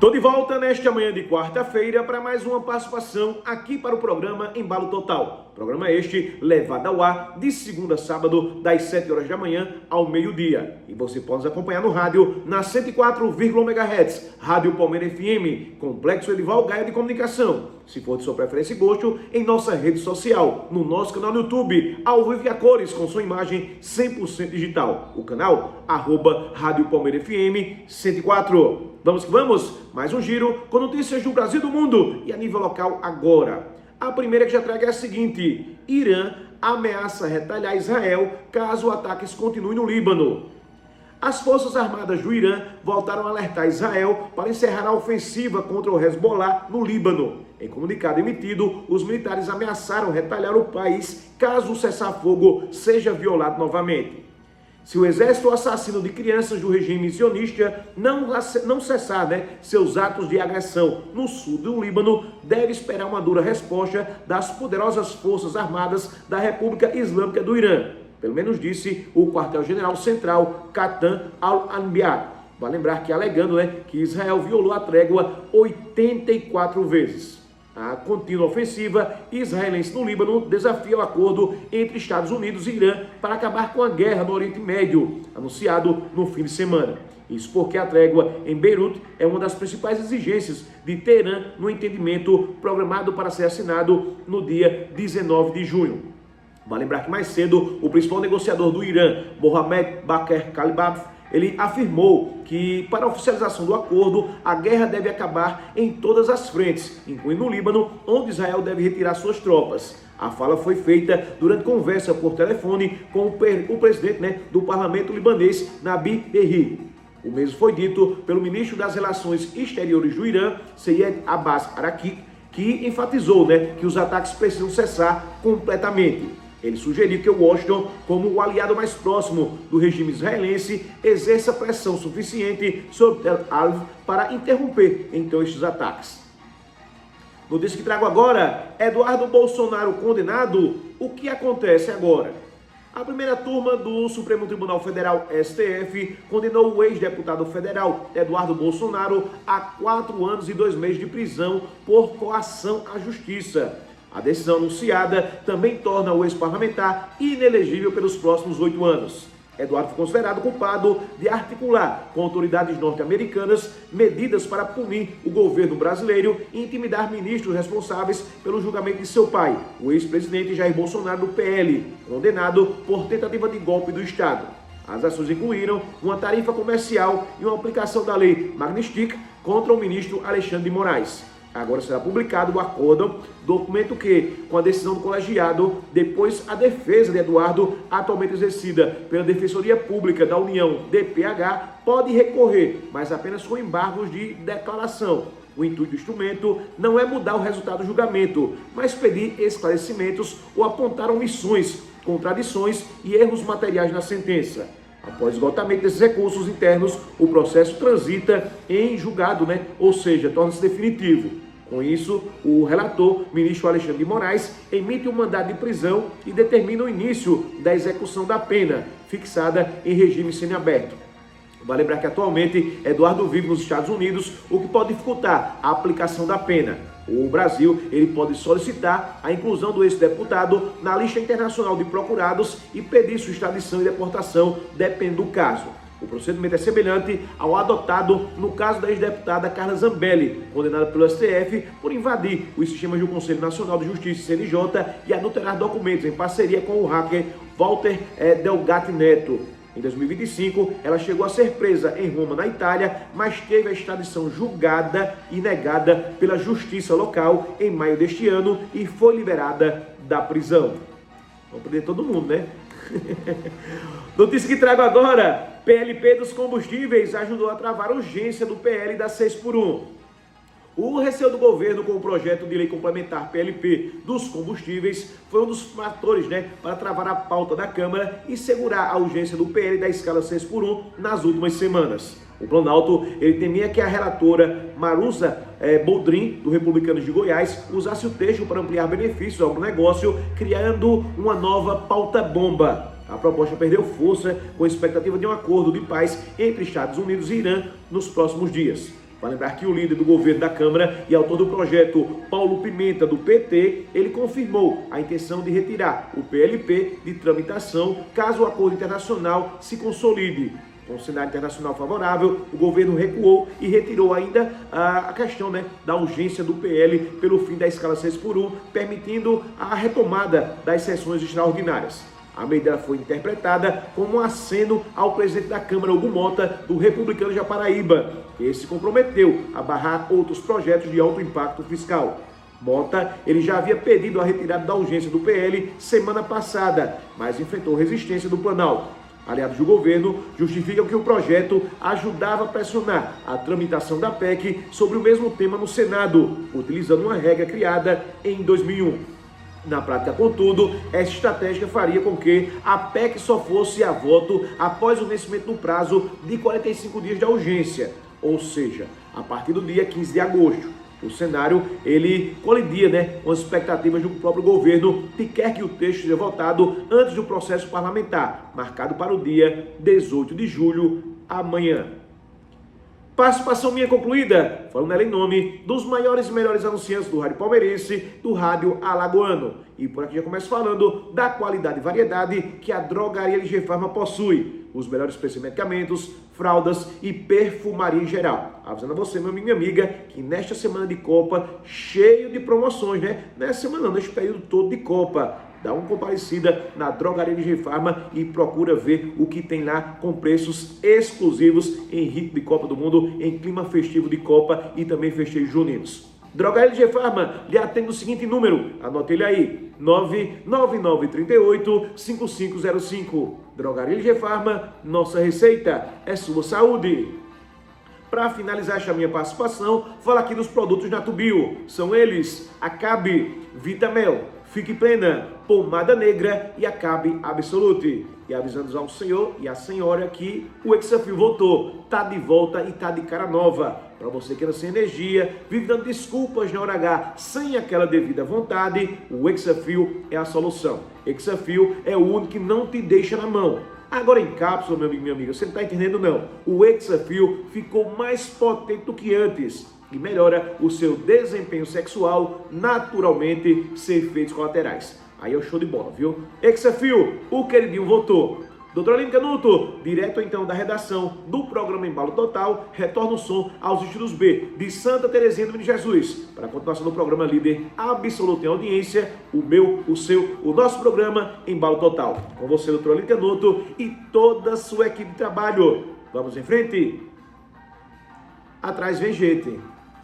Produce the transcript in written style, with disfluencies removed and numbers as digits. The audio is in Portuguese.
Tô de volta nesta manhã de quarta-feira para mais uma participação aqui para o programa Embalo Total. Programa este levado ao ar de segunda a sábado, das 7 horas da manhã ao meio-dia. E você pode nos acompanhar no rádio na 104,1 MHz, Rádio Palmeira FM, Complexo Edival Gaia de Comunicação. Se for de sua preferência e gosto, em nossa rede social, no nosso canal no YouTube, ao vivo e a cores, com sua imagem 100% digital. O canal, Rádio Palmeira FM 104. Vamos que vamos? Mais um giro com notícias do Brasil e do mundo e a nível local agora. A primeira que já trago é a seguinte: Irã ameaça retalhar Israel caso ataques continuem no Líbano. As Forças Armadas do Irã voltaram a alertar Israel para encerrar a ofensiva contra o Hezbollah no Líbano. Em comunicado emitido, os militares ameaçaram retalhar o país caso o cessar-fogo seja violado novamente. Se o exército assassino de crianças do regime sionista não cessar seus atos de agressão no sul do Líbano, deve esperar uma dura resposta das poderosas forças armadas da República Islâmica do Irã. Pelo menos disse o quartel-general central Katan al-Anbiar. Vale lembrar que alegando que Israel violou a trégua 84 vezes. A contínua ofensiva israelense no Líbano desafia o acordo entre Estados Unidos e Irã para acabar com a guerra no Oriente Médio, anunciado no fim de semana. Isso porque a trégua em Beirute é uma das principais exigências de Teherã no entendimento programado para ser assinado no dia 19 de junho. Vale lembrar que mais cedo o principal negociador do Irã, Mohammad Bagher Khalibaf, ele afirmou que, para a oficialização do acordo, a guerra deve acabar em todas as frentes, incluindo o Líbano, onde Israel deve retirar suas tropas. A fala foi feita durante conversa por telefone com o presidente do parlamento libanês, Nabi Berri. O mesmo foi dito pelo ministro das Relações Exteriores do Irã, Seyed Abbas Araqi, que enfatizou que os ataques precisam cessar completamente. Ele sugeriu que Washington, como o aliado mais próximo do regime israelense, exerça pressão suficiente sobre Tel Aviv para interromper, então, estes ataques. Notícia que trago agora: Eduardo Bolsonaro condenado. O que acontece agora? A primeira turma do Supremo Tribunal Federal, STF, condenou o ex-deputado federal Eduardo Bolsonaro a 4 anos e 2 meses de prisão por coação à justiça. A decisão anunciada também torna o ex-parlamentar inelegível pelos próximos 8 anos. Eduardo foi considerado culpado de articular com autoridades norte-americanas medidas para punir o governo brasileiro e intimidar ministros responsáveis pelo julgamento de seu pai, o ex-presidente Jair Bolsonaro do PL, condenado por tentativa de golpe do Estado. As ações incluíram uma tarifa comercial e uma aplicação da lei Magnitsky contra o ministro Alexandre de Moraes. Agora será publicado o acordo, documento que, com a decisão do colegiado, depois a defesa de Eduardo, atualmente exercida pela Defensoria Pública da União, DPH, pode recorrer, mas apenas com embargos de declaração. O intuito do instrumento não é mudar o resultado do julgamento, mas pedir esclarecimentos ou apontar omissões, contradições e erros materiais na sentença. Após esgotamento desses recursos internos, o processo transita em julgado, ou seja, torna-se definitivo. Com isso, o relator, ministro Alexandre de Moraes, emite um mandado de prisão e determina o início da execução da pena, fixada em regime semiaberto. Vale lembrar que atualmente Eduardo vive nos Estados Unidos, o que pode dificultar a aplicação da pena. O Brasil ele pode solicitar a inclusão do ex-deputado na lista internacional de procurados e pedir sua extradição e deportação, depende do caso. O procedimento é semelhante ao adotado no caso da ex-deputada Carla Zambelli, condenada pelo STF por invadir os sistemas do Conselho Nacional de Justiça, CNJ, e adulterar documentos em parceria com o hacker Walter Delgatti Neto. Em 2025, ela chegou a ser presa em Roma, na Itália, mas teve a extradição julgada e negada pela justiça local em maio deste ano e foi liberada da prisão. Vamos prender todo mundo, Notícia que trago agora: PLP dos combustíveis ajudou a travar a urgência do PL da 6x1. O receio do governo com o projeto de lei complementar PLP dos combustíveis foi um dos fatores para travar a pauta da Câmara e segurar a urgência do PL da escala 6x1 nas últimas semanas. O Planalto ele temia que a relatora Maruza Boldrin, do Republicanos de Goiás, usasse o texto para ampliar benefícios ao negócio, criando uma nova pauta-bomba. A proposta perdeu força com a expectativa de um acordo de paz entre Estados Unidos e Irã nos próximos dias. Vale lembrar que o líder do governo da Câmara e autor do projeto, Paulo Pimenta, do PT, ele confirmou a intenção de retirar o PLP de tramitação caso o acordo internacional se consolide. Com o cenário internacional favorável, o governo recuou e retirou ainda a questão da urgência do PL pelo fim da escala 6x1, permitindo a retomada das sessões extraordinárias. A medida foi interpretada como um aceno ao presidente da Câmara, Hugo Mota, do Republicano de Paraíba, que se comprometeu a barrar outros projetos de alto impacto fiscal. Mota, ele já havia pedido a retirada da urgência do PL semana passada, mas enfrentou resistência do Planalto. Aliados do governo justificam que o projeto ajudava a pressionar a tramitação da PEC sobre o mesmo tema no Senado, utilizando uma regra criada em 2001. Na prática, contudo, essa estratégia faria com que a PEC só fosse a voto após o vencimento do prazo de 45 dias da urgência, ou seja, a partir do dia 15 de agosto. O cenário, ele colidia com as expectativas do próprio governo que quer que o texto seja votado antes do processo parlamentar, marcado para o dia 18 de julho, amanhã. Participação minha concluída, falando ela em nome dos maiores e melhores anunciantes do rádio palmeirense, do rádio alagoano. E por aqui já começo falando da qualidade e variedade que a Drogaria LG Farma possui. Os melhores preços em medicamentos, fraldas e perfumaria em geral. Avisando a você, meu amigo e minha amiga, que nesta semana de Copa, cheio de promoções, Nessa semana não, neste período todo de Copa. Dá uma comparecida na Drogaria LG Farma e procura ver o que tem lá com preços exclusivos em ritmo de Copa do Mundo, em clima festivo de Copa e também festejos juninos. Drogaria LG Farma lhe atende no seguinte número, anote ele aí, 99938-5505. Drogaria LG Farma, nossa receita é sua saúde. Para finalizar esta minha participação, falo aqui dos produtos Natubio. São eles, Acabe, Vitamel, Fique Plena, Pomada Negra e Acabe Absolute. E avisando ao senhor e à senhora que o Hexafil voltou, tá de volta e tá de cara nova. Para você que anda sem energia, vive dando desculpas na hora H, sem aquela devida vontade, o Hexafil é a solução. Hexafil é o único que não te deixa na mão. Agora em cápsula, meu amigo e minha amiga, você não está entendendo não. O Hexafil ficou mais potente do que antes e melhora o seu desempenho sexual naturalmente sem efeitos colaterais. Aí é o show de bola, viu? Hexafil, o queridinho voltou. Doutor Aline Canuto, direto então da redação do programa Embalo Total, retorna o som aos estúdios B de Santa Terezinha do Menino Jesus, para a continuação do programa líder absoluto em audiência, o meu, o seu, o nosso programa Embalo Total. Com você, doutor Aline Canuto e toda a sua equipe de trabalho. Vamos em frente? Atrás vem gente.